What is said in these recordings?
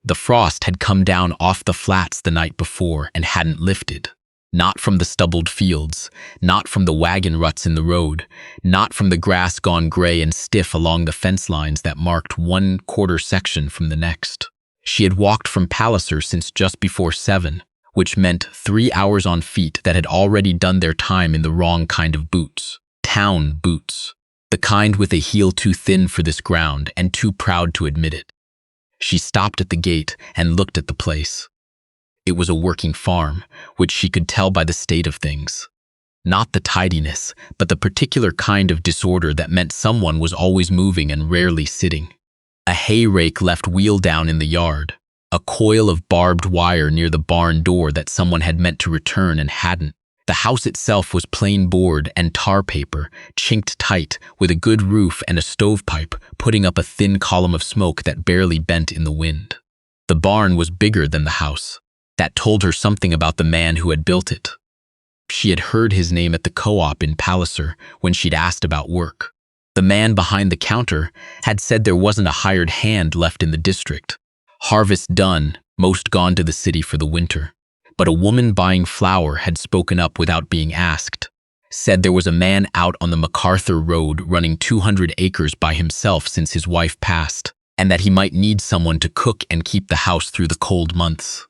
The frost had come down off the flats the night before and hadn't lifted. Not from the stubbled fields, not from the wagon ruts in the road, not from the grass gone gray and stiff along the fence lines that marked one quarter section from the next. She had walked from Palliser since just before 7, which meant 3 hours on feet that had already done their time in the wrong kind of boots. Town boots. The kind with a heel too thin for this ground and too proud to admit it. She stopped at the gate and looked at the place. It was a working farm, which she could tell by the state of things. Not the tidiness, but the particular kind of disorder that meant someone was always moving and rarely sitting. A hay rake left wheel down in the yard, a coil of barbed wire near the barn door that someone had meant to return and hadn't. The house itself was plain board and tar paper, chinked tight, with a good roof and a stovepipe, putting up a thin column of smoke that barely bent in the wind. The barn was bigger than the house. That told her something about the man who had built it. She had heard his name at the co-op in Palliser when she'd asked about work. The man behind the counter had said there wasn't a hired hand left in the district. Harvest done, most gone to the city for the winter. But a woman buying flour had spoken up without being asked. Said there was a man out on the MacArthur Road running 200 acres by himself since his wife passed, and that he might need someone to cook and keep the house through the cold months.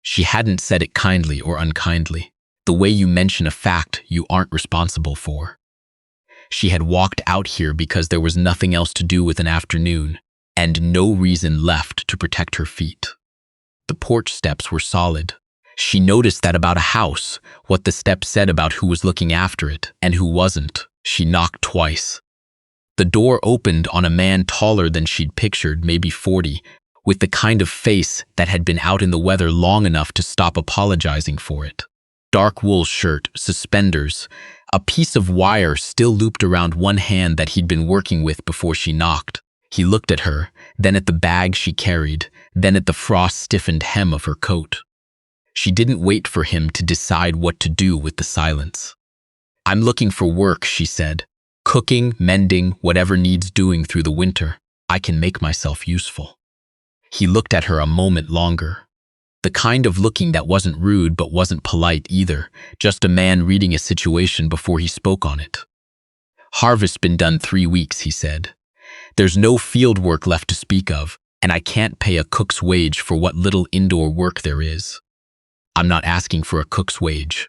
She hadn't said it kindly or unkindly, the way you mention a fact you aren't responsible for. She had walked out here because there was nothing else to do with an afternoon, and no reason left to protect her feet. The porch steps were solid. She noticed that about a house, what the steps said about who was looking after it and who wasn't. She knocked twice. The door opened on a man taller than she'd pictured, maybe 40, with the kind of face that had been out in the weather long enough to stop apologizing for it. Dark wool shirt, suspenders, a piece of wire still looped around one hand that he'd been working with before she knocked. He looked at her, then at the bag she carried, then at the frost-stiffened hem of her coat. She didn't wait for him to decide what to do with the silence. "I'm looking for work," she said. "Cooking, mending, whatever needs doing through the winter. I can make myself useful." He looked at her a moment longer. The kind of looking that wasn't rude but wasn't polite either, just a man reading a situation before he spoke on it. "Harvest's been done 3 weeks," he said. "There's no field work left to speak of, and I can't pay a cook's wage for what little indoor work there is. I'm not asking for a cook's wage.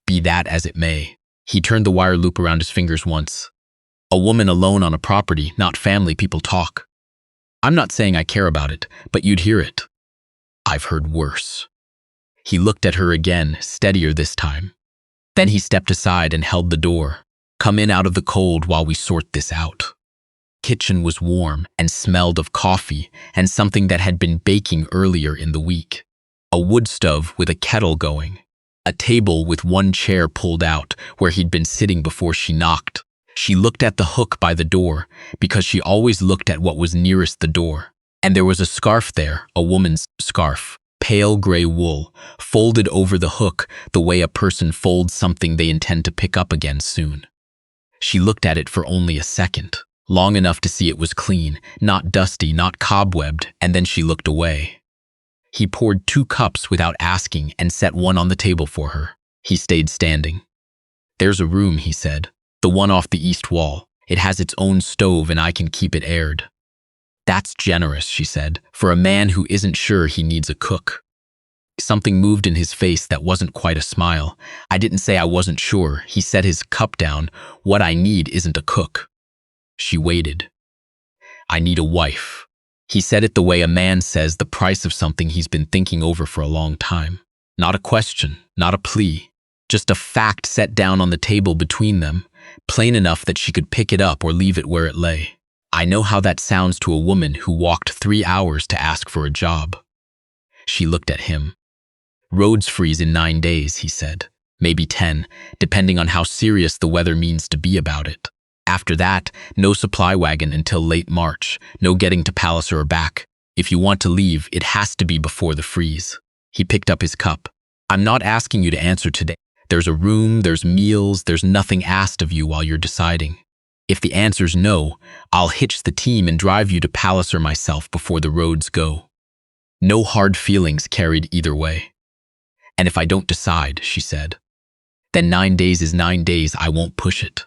Be that as it may." He turned the wire loop around his fingers once. "A woman alone on a property, not family people talk. I'm not saying I care about it, but you'd hear it. I've heard worse." He looked at her again, steadier this time. Then he stepped aside and held the door. "Come in out of the cold while we sort this out." Kitchen was warm and smelled of coffee and something that had been baking earlier in the week. A wood stove with a kettle going. A table with one chair pulled out where he'd been sitting before she knocked. She looked at the hook by the door because she always looked at what was nearest the door. And there was a scarf there, a woman's scarf, pale gray wool, folded over the hook the way a person folds something they intend to pick up again soon. She looked at it for only a second, long enough to see it was clean, not dusty, not cobwebbed, and then she looked away. He poured 2 cups without asking and set one on the table for her. He stayed standing. "There's a room," he said, "the one off the east wall. It has its own stove and I can keep it aired." "That's generous," she said, "for a man who isn't sure he needs a cook." Something moved in his face that wasn't quite a smile. "I didn't say I wasn't sure." He set his cup down. "What I need isn't a cook." She waited. "I need a wife." He said it the way a man says the price of something he's been thinking over for a long time. Not a question, not a plea. Just a fact set down on the table between them, plain enough that she could pick it up or leave it where it lay. I know how that sounds to a woman who walked 3 hours to ask for a job. She looked at him. "Roads freeze in 9 days," he said. "Maybe 10, depending on how serious the weather means to be about it. After that, no supply wagon until late March, no getting to Palliser or back. If you want to leave, it has to be before the freeze." He picked up his cup. "I'm not asking you to answer today. There's a room, there's meals, there's nothing asked of you while you're deciding. If the answer's no, I'll hitch the team and drive you to Palliser myself before the roads go." No hard feelings carried either way. And if I don't decide, she said, then 9 days is 9 days, I won't push it.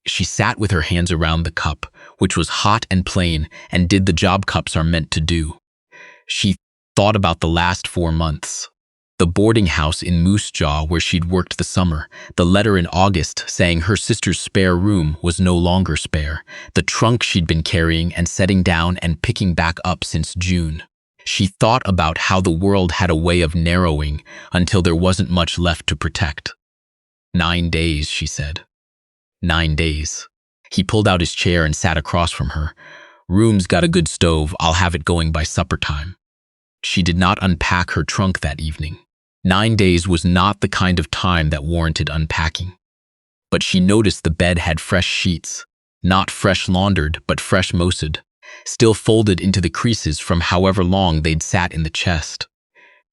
She sat with her hands around the cup, which was hot and plain and did the job cups are meant to do. She thought about the last 4 months. The boarding house in Moose Jaw where she'd worked the summer, the letter in August saying her sister's spare room was no longer spare, the trunk she'd been carrying and setting down and picking back up since June. She thought about how the world had a way of narrowing until there wasn't much left to protect. 9 days, she said. 9 days. He pulled out his chair and sat across from her. Room's got a good stove, I'll have it going by supper time. She did not unpack her trunk that evening. 9 days was not the kind of time that warranted unpacking. But she noticed the bed had fresh sheets, not fresh laundered, but fresh moused, still folded into the creases from however long they'd sat in the chest.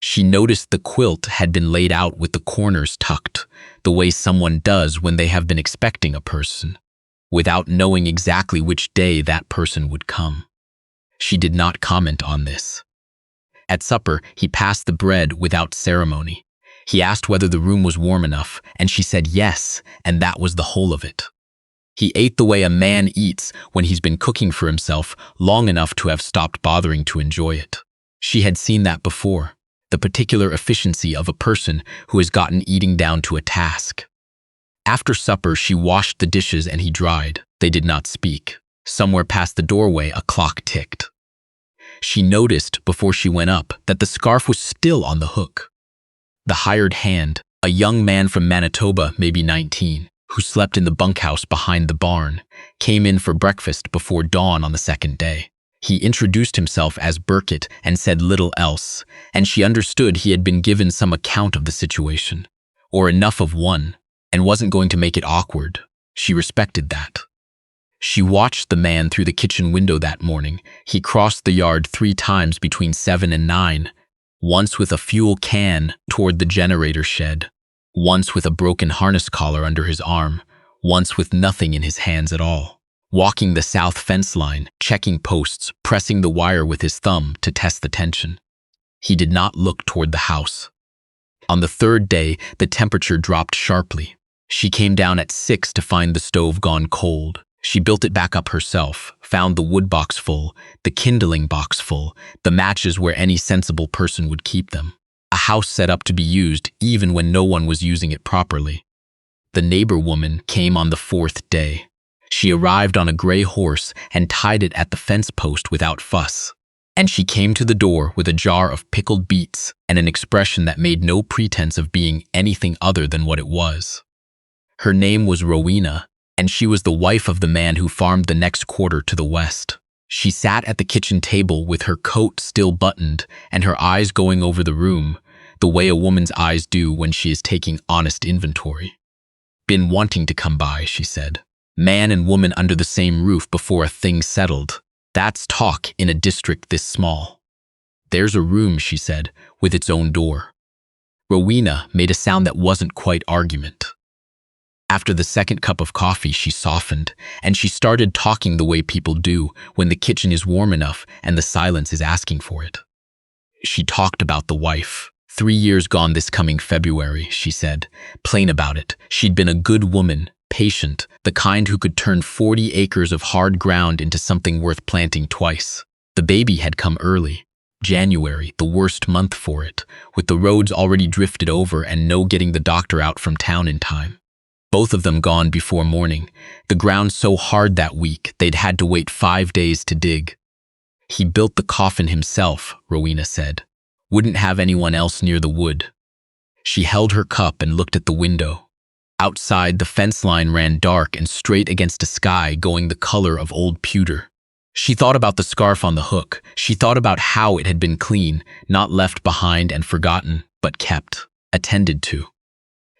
She noticed the quilt had been laid out with the corners tucked, the way someone does when they have been expecting a person, without knowing exactly which day that person would come. She did not comment on this. At supper, he passed the bread without ceremony. He asked whether the room was warm enough, and she said yes, and that was the whole of it. He ate the way a man eats when he's been cooking for himself long enough to have stopped bothering to enjoy it. She had seen that before, the particular efficiency of a person who has gotten eating down to a task. After supper, she washed the dishes and he dried. They did not speak. Somewhere past the doorway, a clock ticked. She noticed before she went up that the scarf was still on the hook. The hired hand, a young man from Manitoba, maybe 19, who slept in the bunkhouse behind the barn, came in for breakfast before dawn on the second day. He introduced himself as Burkett and said little else, and she understood he had been given some account of the situation, or enough of one, and wasn't going to make it awkward. She respected that. She watched the man through the kitchen window that morning. He crossed the yard 3 times between 7 and 9, once with a fuel can toward the generator shed, once with a broken harness collar under his arm, once with nothing in his hands at all, walking the south fence line, checking posts, pressing the wire with his thumb to test the tension. He did not look toward the house. On the 3rd day, the temperature dropped sharply. She came down at 6 to find the stove gone cold. She built it back up herself, found the wood box full, the kindling box full, the matches where any sensible person would keep them. A house set up to be used even when no one was using it properly. The neighbor woman came on the 4th day. She arrived on a gray horse and tied it at the fence post without fuss. And she came to the door with a jar of pickled beets and an expression that made no pretense of being anything other than what it was. Her name was Rowena, and she was the wife of the man who farmed the next quarter to the west. She sat at the kitchen table with her coat still buttoned and her eyes going over the room, the way a woman's eyes do when she is taking honest inventory. Been wanting to come by, she said. Man and woman under the same roof before a thing settled. That's talk in a district this small. There's a room, she said, with its own door. Rowena made a sound that wasn't quite argument. After the 2nd cup of coffee, she softened, and she started talking the way people do when the kitchen is warm enough and the silence is asking for it. She talked about the wife. 3 years gone this coming February, she said, plain about it. She'd been a good woman, patient, the kind who could turn 40 acres of hard ground into something worth planting twice. The baby had come early. January, the worst month for it, with the roads already drifted over and no getting the doctor out from town in time. Both of them gone before morning. The ground so hard that week, they'd had to wait 5 days to dig. He built the coffin himself, Rowena said. Wouldn't have anyone else near the wood. She held her cup and looked at the window. Outside, the fence line ran dark and straight against a sky going the color of old pewter. She thought about the scarf on the hook. She thought about how it had been clean, not left behind and forgotten, but kept, attended to.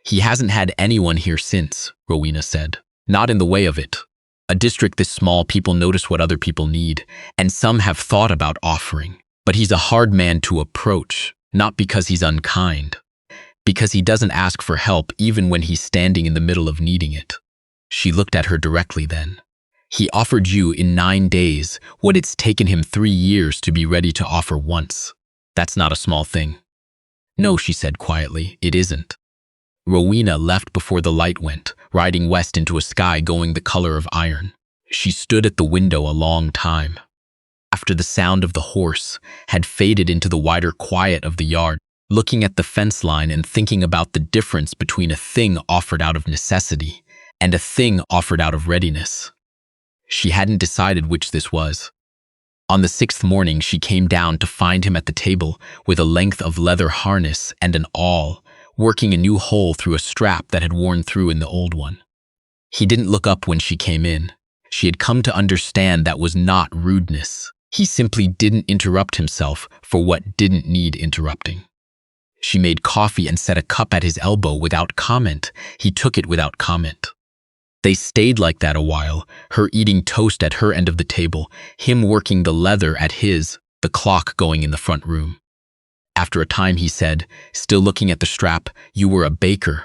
He hasn't had anyone here since, Rowena said. Not in the way of it. A district this small, people notice what other people need, and some have thought about offering. But he's a hard man to approach, not because he's unkind, because he doesn't ask for help even when he's standing in the middle of needing it. She looked at her directly then. He offered you in 9 days what it's taken him 3 years to be ready to offer once. That's not a small thing. No, she said quietly, it isn't. Rowena left before the light went, riding west into a sky going the color of iron. She stood at the window a long time. After the sound of the horse had faded into the wider quiet of the yard, looking at the fence line and thinking about the difference between a thing offered out of necessity and a thing offered out of readiness. She hadn't decided which this was. On the 6th morning, she came down to find him at the table with a length of leather harness and an awl, working a new hole through a strap that had worn through in the old one. He didn't look up when she came in. She had come to understand that was not rudeness. He simply didn't interrupt himself for what didn't need interrupting. She made coffee and set a cup at his elbow without comment. He took it without comment. They stayed like that a while, her eating toast at her end of the table, him working the leather at his, the clock going in the front room. After a time he said, still looking at the strap, "You were a baker,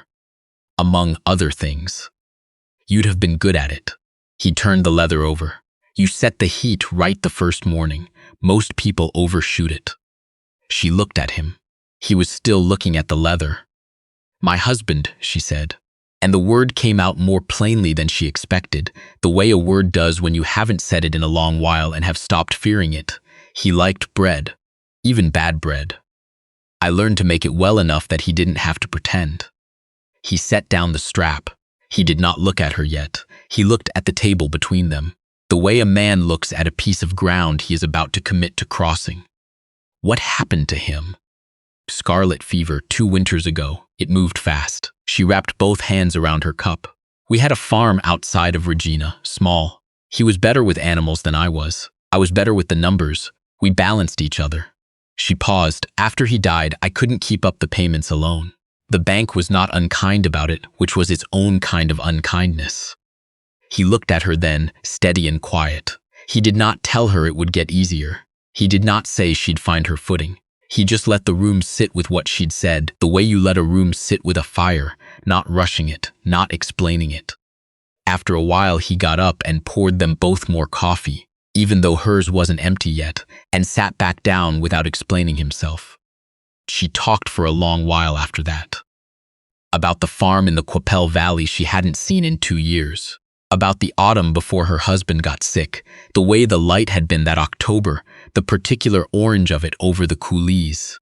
among other things. You'd have been good at it." He turned the leather over. "You set the heat right the first morning. Most people overshoot it." She looked at him. He was still looking at the leather. "My husband," she said. And the word came out more plainly than she expected, the way a word does when you haven't said it in a long while and have stopped fearing it. He liked bread, even bad bread. I learned to make it well enough that he didn't have to pretend. He set down the strap. He did not look at her yet. He looked at the table between them, the way a man looks at a piece of ground he is about to commit to crossing. What happened to him? Scarlet fever 2 winters ago. It moved fast. She wrapped both hands around her cup. We had a farm outside of Regina, small. He was better with animals than I was. I was better with the numbers. We balanced each other. She paused. After he died, I couldn't keep up the payments alone. The bank was not unkind about it, which was its own kind of unkindness. He looked at her then, steady and quiet. He did not tell her it would get easier. He did not say she'd find her footing. He just let the room sit with what she'd said, the way you let a room sit with a fire, not rushing it, not explaining it. After a while, he got up and poured them both more coffee, even though hers wasn't empty yet, and sat back down without explaining himself. She talked for a long while after that. About the farm in the Qu'Appelle Valley she hadn't seen in 2 years. About the autumn before her husband got sick, the way the light had been that October, the particular orange of it over the coulees.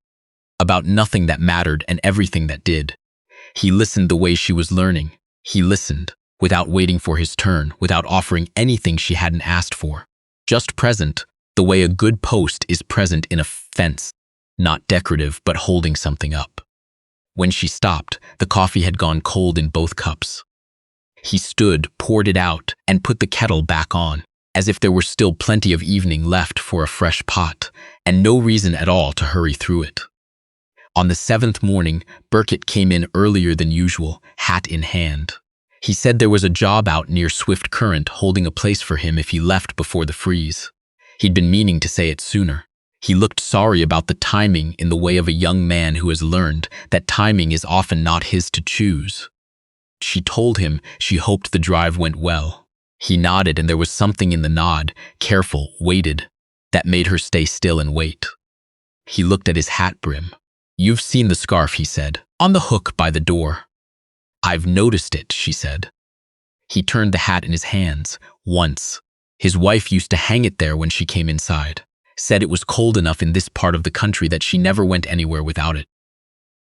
About nothing that mattered and everything that did. He listened the way she was learning. He listened, without waiting for his turn, without offering anything she hadn't asked for. Just present, the way a good post is present in a fence, not decorative but holding something up. When she stopped, the coffee had gone cold in both cups. He stood, poured it out, and put the kettle back on, as if there were still plenty of evening left for a fresh pot, and no reason at all to hurry through it. On the 7th morning, Burkett came in earlier than usual, hat in hand. He said there was a job out near Swift Current holding a place for him if he left before the freeze. He'd been meaning to say it sooner. He looked sorry about the timing in the way of a young man who has learned that timing is often not his to choose. She told him she hoped the drive went well. He nodded, and there was something in the nod, careful, weighted, that made her stay still and wait. He looked at his hat brim. "You've seen the scarf," he said, "on the hook by the door." "I've noticed it," she said. He turned the hat in his hands, once. His wife used to hang it there when she came inside. Said it was cold enough in this part of the country that she never went anywhere without it.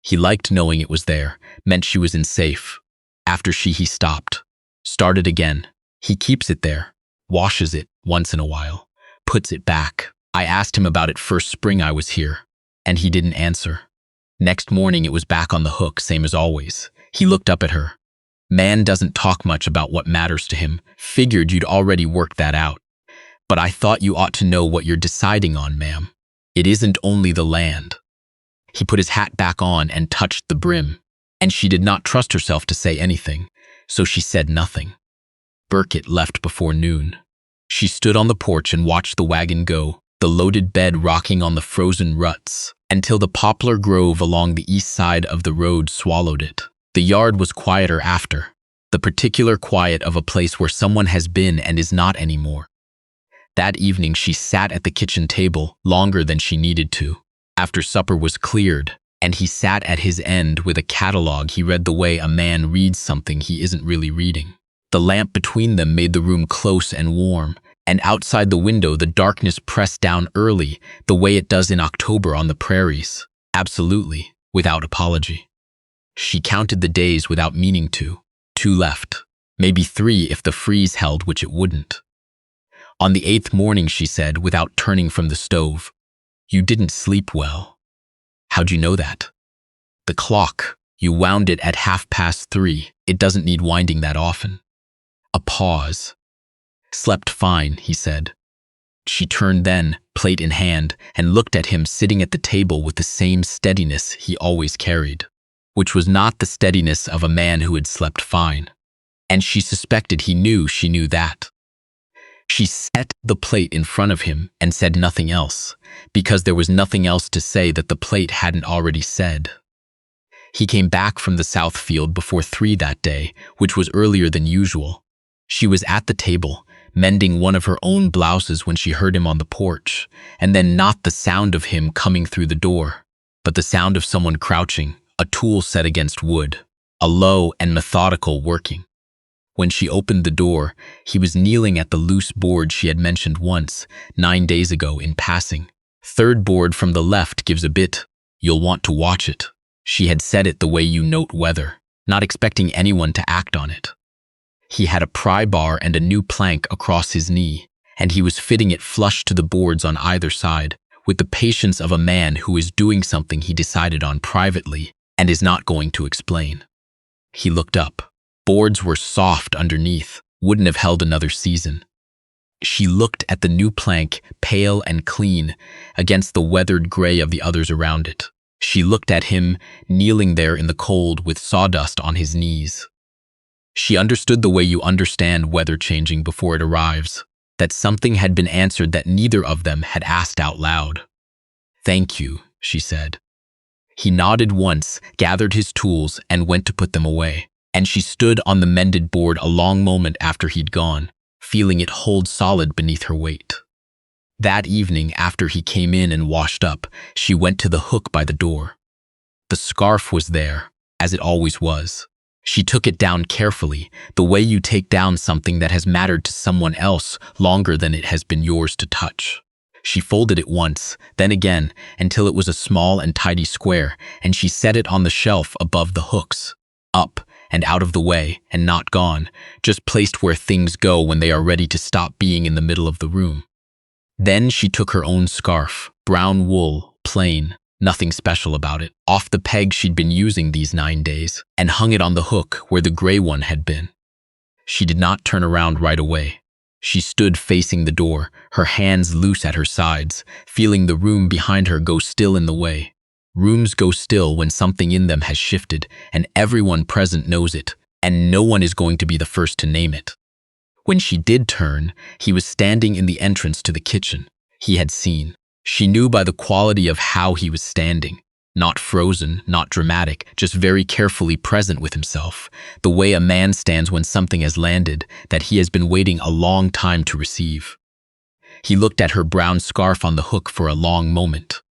He liked knowing it was there, meant she was in safe. After he stopped. Started again. He keeps it there, washes it once in a while, puts it back. I asked him about it first spring I was here, and he didn't answer. Next morning it was back on the hook, same as always. He looked up at her. Man doesn't talk much about what matters to him. Figured you'd already worked that out. But I thought you ought to know what you're deciding on, ma'am. It isn't only the land. He put his hat back on and touched the brim, and she did not trust herself to say anything, so she said nothing. Burkett left before noon. She stood on the porch and watched the wagon go, the loaded bed rocking on the frozen ruts, until the poplar grove along the east side of the road swallowed it. The yard was quieter after, the particular quiet of a place where someone has been and is not anymore. That evening she sat at the kitchen table longer than she needed to. After supper was cleared, and he sat at his end with a catalog, he read the way a man reads something he isn't really reading. The lamp between them made the room close and warm, and outside the window the darkness pressed down early, the way it does in October on the prairies. Absolutely, without apology. She counted the days without meaning to. 2 left. Maybe 3 if the freeze held, which it wouldn't. On the 8th morning, she said, without turning from the stove, "You didn't sleep well." "How'd you know that?" "The clock. You wound it at 3:30. It doesn't need winding that often." A pause. "Slept fine," he said. She turned then, plate in hand, and looked at him sitting at the table with the same steadiness he always carried, which was not the steadiness of a man who had slept fine. And she suspected he knew she knew that. She set the plate in front of him and said nothing else, because there was nothing else to say that the plate hadn't already said. He came back from the south field before 3 that day, which was earlier than usual. She was at the table, mending one of her own blouses when she heard him on the porch, and then not the sound of him coming through the door, but the sound of someone crouching, a tool set against wood, a low and methodical working. When she opened the door, he was kneeling at the loose board she had mentioned once, 9 days ago in passing. "Third board from the left gives a bit. You'll want to watch it." She had said it the way you note weather, not expecting anyone to act on it. He had a pry bar and a new plank across his knee, and he was fitting it flush to the boards on either side, with the patience of a man who is doing something he decided on privately and is not going to explain. He looked up. Boards were soft underneath, wouldn't have held another season. She looked at the new plank, pale and clean, against the weathered gray of the others around it. She looked at him, kneeling there in the cold with sawdust on his knees. She understood the way you understand weather changing before it arrives, that something had been answered that neither of them had asked out loud. "Thank you," she said. He nodded once, gathered his tools, and went to put them away, and she stood on the mended board a long moment after he'd gone, feeling it hold solid beneath her weight. That evening, after he came in and washed up, she went to the hook by the door. The scarf was there, as it always was. She took it down carefully, the way you take down something that has mattered to someone else longer than it has been yours to touch. She folded it once, then again, until it was a small and tidy square, and she set it on the shelf above the hooks, up and out of the way, and not gone, just placed where things go when they are ready to stop being in the middle of the room. Then she took her own scarf, brown wool, plain, nothing special about it, off the peg she'd been using these 9 days, and hung it on the hook where the gray one had been. She did not turn around right away. She stood facing the door, her hands loose at her sides, feeling the room behind her go still in the way. Rooms go still when something in them has shifted, and everyone present knows it, and no one is going to be the first to name it. When she did turn, he was standing in the entrance to the kitchen. He had seen. She knew by the quality of how he was standing. Not frozen, not dramatic, just very carefully present with himself, the way a man stands when something has landed that he has been waiting a long time to receive. He looked at her brown scarf on the hook for a long moment.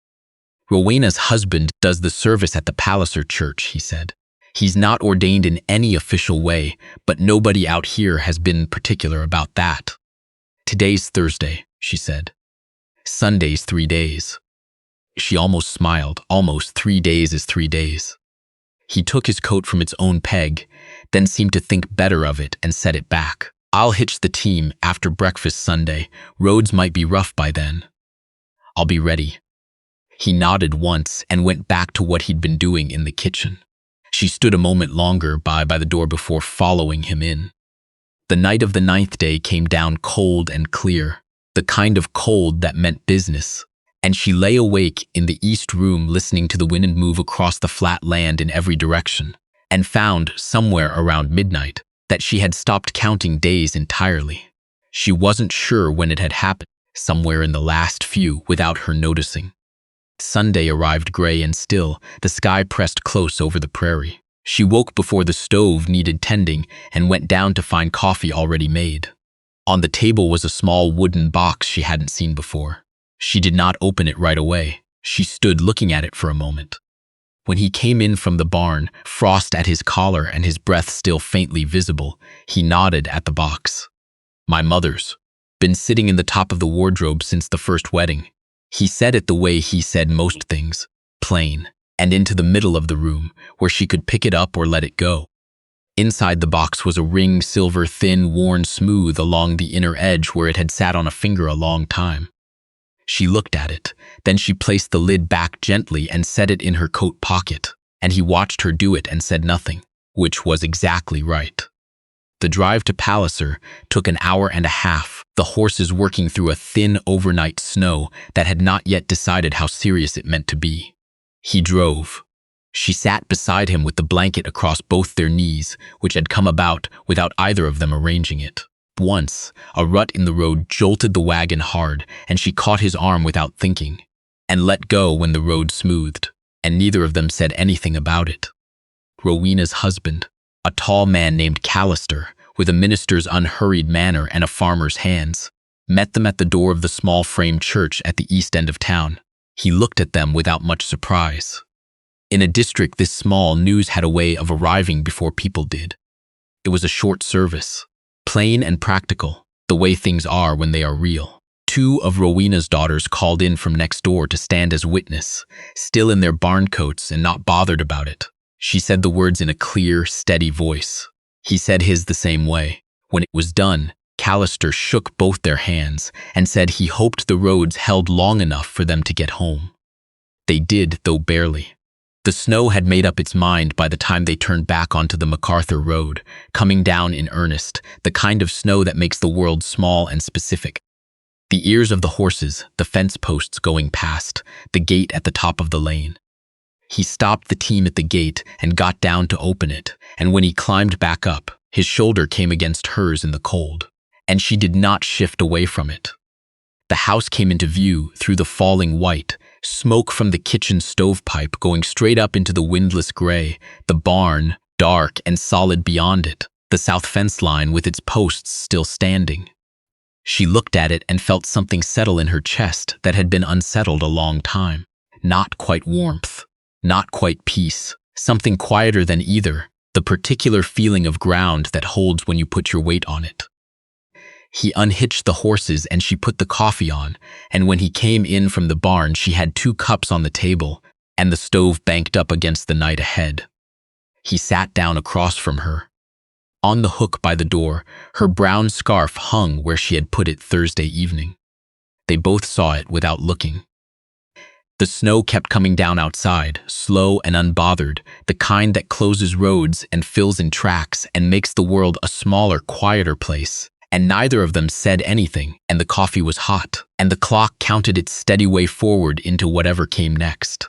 "Rowena's husband does the service at the Palliser Church," he said. "He's not ordained in any official way, but nobody out here has been particular about that." "Today's Thursday," she said. "Sunday's 3 days." She almost smiled. Almost 3 days is 3 days. He took his coat from its own peg, then seemed to think better of it and set it back. "I'll hitch the team after breakfast Sunday. Roads might be rough by then." "I'll be ready." He nodded once and went back to what he'd been doing in the kitchen. She stood a moment longer by the door before following him in. The night of the 9th day came down cold and clear, the kind of cold that meant business, and she lay awake in the east room listening to the wind move across the flat land in every direction, and found, somewhere around midnight, that she had stopped counting days entirely. She wasn't sure when it had happened, somewhere in the last few, without her noticing. Sunday arrived gray and still, the sky pressed close over the prairie. She woke before the stove needed tending and went down to find coffee already made. On the table was a small wooden box she hadn't seen before. She did not open it right away. She stood looking at it for a moment. When he came in from the barn, frost at his collar and his breath still faintly visible, he nodded at the box. My mother's. Been sitting in the top of the wardrobe since the first wedding. He said it the way he said most things, plain, and into the middle of the room, where she could pick it up or let it go. Inside the box was a ring, silver, thin, worn smooth along the inner edge where it had sat on a finger a long time. She looked at it, then she placed the lid back gently and set it in her coat pocket, and he watched her do it and said nothing, which was exactly right. The drive to Palliser took an hour and a half, the horses working through a thin overnight snow that had not yet decided how serious it meant to be. He drove. She sat beside him with the blanket across both their knees, which had come about without either of them arranging it. Once, a rut in the road jolted the wagon hard, and she caught his arm without thinking, and let go when the road smoothed, and neither of them said anything about it. Rowena's husband, a tall man named Callister, with a minister's unhurried manner and a farmer's hands, met them at the door of the small frame church at the east end of town. He looked at them without much surprise. In a district this small, news had a way of arriving before people did. It was a short service, plain and practical, the way things are when they are real. Two of Rowena's daughters called in from next door to stand as witness, still in their barn coats and not bothered about it. She said the words in a clear, steady voice. He said his the same way. When it was done, Callister shook both their hands and said he hoped the roads held long enough for them to get home. They did, though barely. The snow had made up its mind by the time they turned back onto the MacArthur Road, coming down in earnest, the kind of snow that makes the world small and specific. The ears of the horses, the fence posts going past, the gate at the top of the lane. He stopped the team at the gate and got down to open it, and when he climbed back up, his shoulder came against hers in the cold, and she did not shift away from it. The house came into view through the falling white, smoke from the kitchen stovepipe going straight up into the windless gray, the barn, dark and solid beyond it, the south fence line with its posts still standing. She looked at it and felt something settle in her chest that had been unsettled a long time. Not quite warmth, not quite peace, something quieter than either, the particular feeling of ground that holds when you put your weight on it. He unhitched the horses and she put the coffee on, and when he came in from the barn she had 2 cups on the table and the stove banked up against the night ahead. He sat down across from her. On the hook by the door, her brown scarf hung where she had put it Thursday evening. They both saw it without looking. The snow kept coming down outside, slow and unbothered, the kind that closes roads and fills in tracks and makes the world a smaller, quieter place. And neither of them said anything, and the coffee was hot, and the clock counted its steady way forward into whatever came next.